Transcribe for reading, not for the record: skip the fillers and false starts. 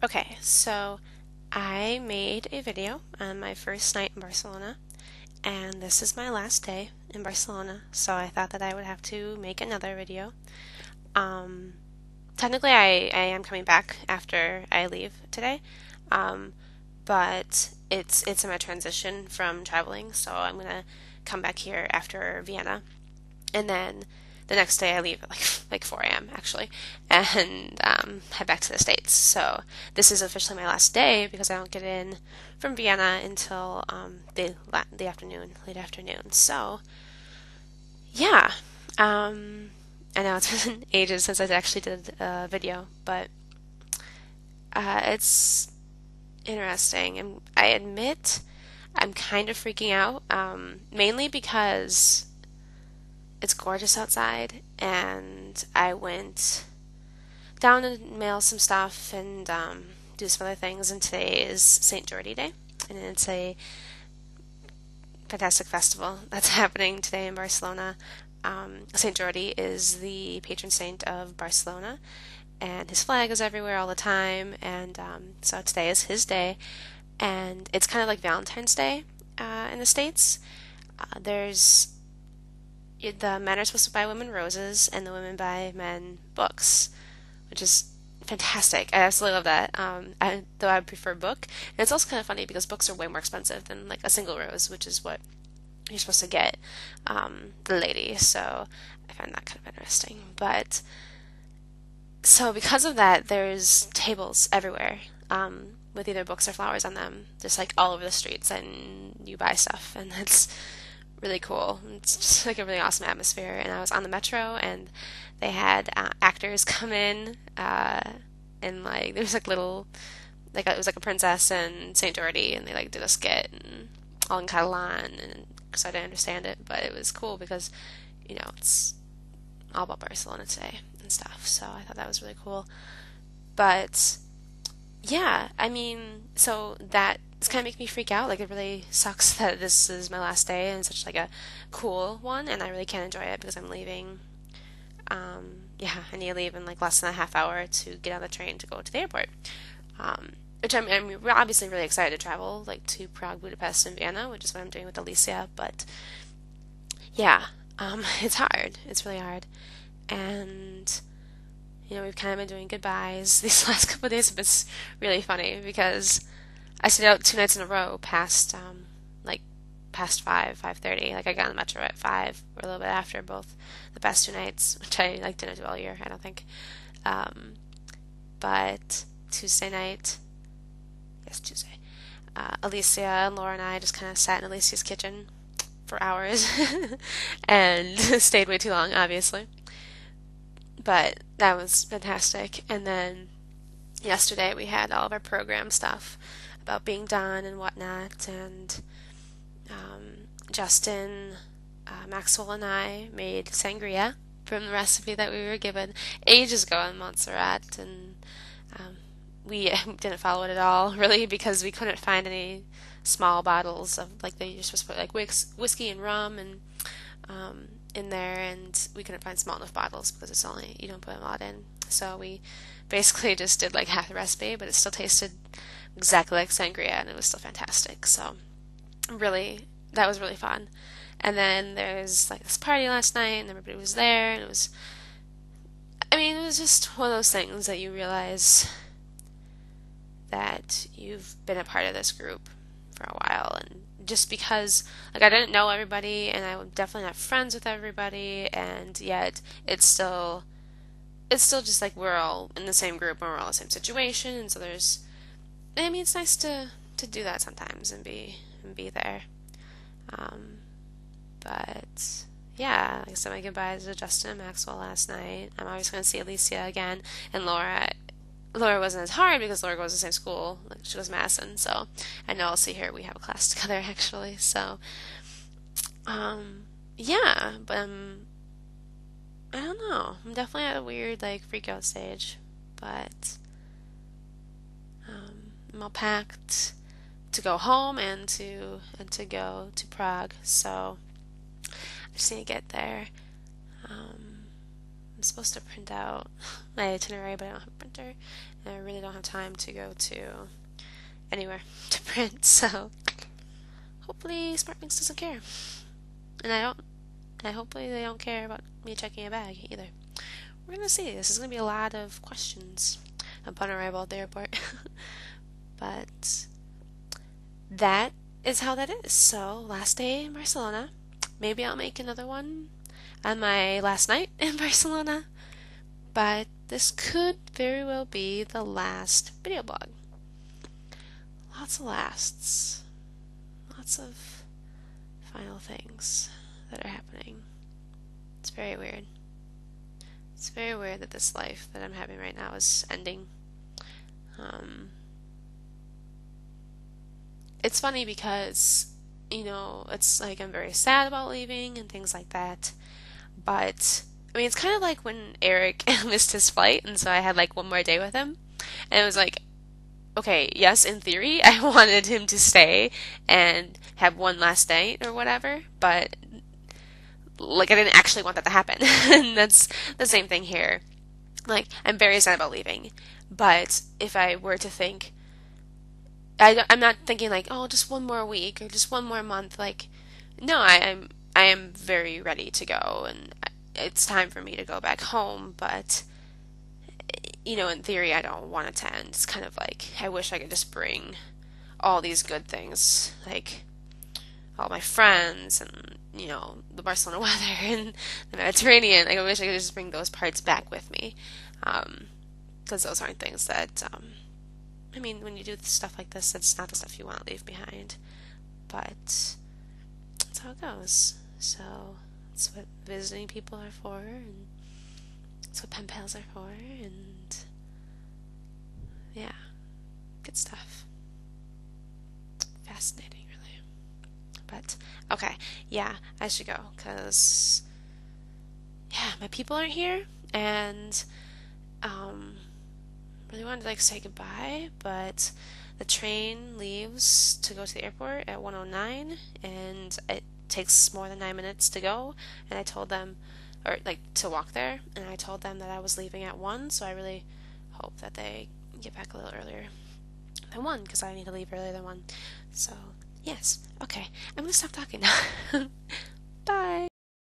Okay, so I made a video on my first night in Barcelona, and this is my last day in Barcelona, so I thought that I would have to make another video. Um, Technically, I am coming back after I leave today, um, but it's in my transition from traveling, so I'm gonna come back here after Vienna, and then the next day I leave at like 4 a.m. actually, and head back to the States. So this is officially my last day because I don't get in from Vienna until the afternoon, late afternoon. So yeah, I know it's been ages since I actually did a video, but it's interesting, and I admit I'm kind of freaking out, mainly because it's gorgeous outside, and I went down to mail some stuff and do some other things. And today is St. Geordie Day, and it's a fantastic festival that's happening today in Barcelona. St. Geordie is the patron saint of Barcelona, and his flag is everywhere all the time. And so today is his day, and it's kind of like Valentine's Day in the States. There's the men are supposed to buy women roses, and the women buy men books, which is fantastic. I absolutely love that. Though I prefer book, and it's also kind of funny because books are way more expensive than like a single rose, which is what you're supposed to get the lady. So I find that kind of interesting. But so because of that, there's tables everywhere with either books or flowers on them, just like all over the streets, and you buy stuff, and that's really cool. It's just like a really awesome atmosphere. And I was on the metro, and they had actors come in, and like there was like little, like it was like a princess and Saint Geordie, and they like did a skit and all in Catalan, and so I didn't understand it, but it was cool because it's all about Barcelona today and stuff. So I thought that was really cool. But yeah, I mean, so that it's kind of making me freak out. Like, it really sucks that this is my last day and such like a cool one, and I really can't enjoy it because I'm leaving. Yeah, I need to leave in like less than a half hour to get on the train to go to the airport. Which I'm obviously really excited to travel, like to Prague, Budapest, and Vienna, which is what I'm doing with Alicia. But yeah, it's hard. It's really hard, and we've kind of been doing goodbyes. These last couple of days have been really funny because I stayed out 2 nights in a row like past 5:30. Like I got on the metro at 5 or a little bit after both the past 2 nights, which I like didn't do all year, I don't think. Um, but Tuesday night, yes, Tuesday, Alicia and Laura and I just kind of sat in Alicia's kitchen for hours and stayed way too long, obviously. But that was fantastic. And then yesterday we had all of our program stuff about being done and whatnot, and Justin, Maxwell, and I made sangria from the recipe that we were given ages ago in Montserrat, and we didn't follow it at all, really, because we couldn't find any small bottles of like you're supposed to put like whiskey and rum and in there, and we couldn't find small enough bottles because it's only you don't put a lot in. So we basically just did like half the recipe, but it still tasted exactly like sangria, and it was still fantastic. So really, that was really fun. And then there's like this party last night, and everybody was there, and it was just one of those things that you realize that you've been a part of this group for a while, and just because like I didn't know everybody, and I'm definitely not friends with everybody, and yet it's still just like we're all in the same group and we're all in the same situation, and so it's nice to do that sometimes and be there. Um, but yeah, like I said, my goodbyes to Justin and Maxwell last night. I'm always going to see Alicia again, and Laura. Laura wasn't as hard because Laura goes to the same school. Like she goes to Madison, so I know I'll see her. We have a class together actually. So, yeah, but I don't know. I'm definitely at a weird like freak out stage, but I'm all packed to go home and to go to Prague. So I just need to get there. supposed to print out my itinerary, but I don't have a printer, and I really don't have time to go to anywhere to print, so hopefully SmartLinks doesn't care. And hopefully they don't care about me checking a bag either. We're gonna see. This is gonna be a lot of questions upon arrival at the airport. But that is how that is. So, last day in Barcelona. Maybe I'll make another one on my last night in Barcelona. But this could very well be the last video blog. Lots of lasts. Lots of final things that are happening. It's very weird. It's very weird that this life that I'm having right now is ending. It's funny because, it's like I'm very sad about leaving and things like that. But, I mean, it's kind of like when Eric missed his flight, and so I had like one more day with him. And it was like, okay, yes, in theory, I wanted him to stay and have one last night or whatever, but like I didn't actually want that to happen. And that's the same thing here. Like, I'm very sad about leaving, but if I were to think, I'm not thinking like, oh, just one more week or just one more month. Like, no, I am very ready to go, and it's time for me to go back home. But in theory, I don't want it to end. It's kind of like I wish I could just bring all these good things, like all my friends and the Barcelona weather and the Mediterranean. Like, I wish I could just bring those parts back with me, because those aren't things that. I mean, when you do stuff like this, it's not the stuff you want to leave behind. But that's how it goes. So that's what visiting people are for, and that's what pen pals are for, and yeah, good stuff. Fascinating, really. But okay, yeah, I should go because my people aren't here, and really wanted to say goodbye, but the train leaves to go to the airport at 1:09, and it takes more than 9 minutes to go. And I told them, or to walk there, and I told them that I was leaving at 1, so I really hope that they get back a little earlier than 1, because I need to leave earlier than 1. So yes, okay, I'm gonna stop talking now.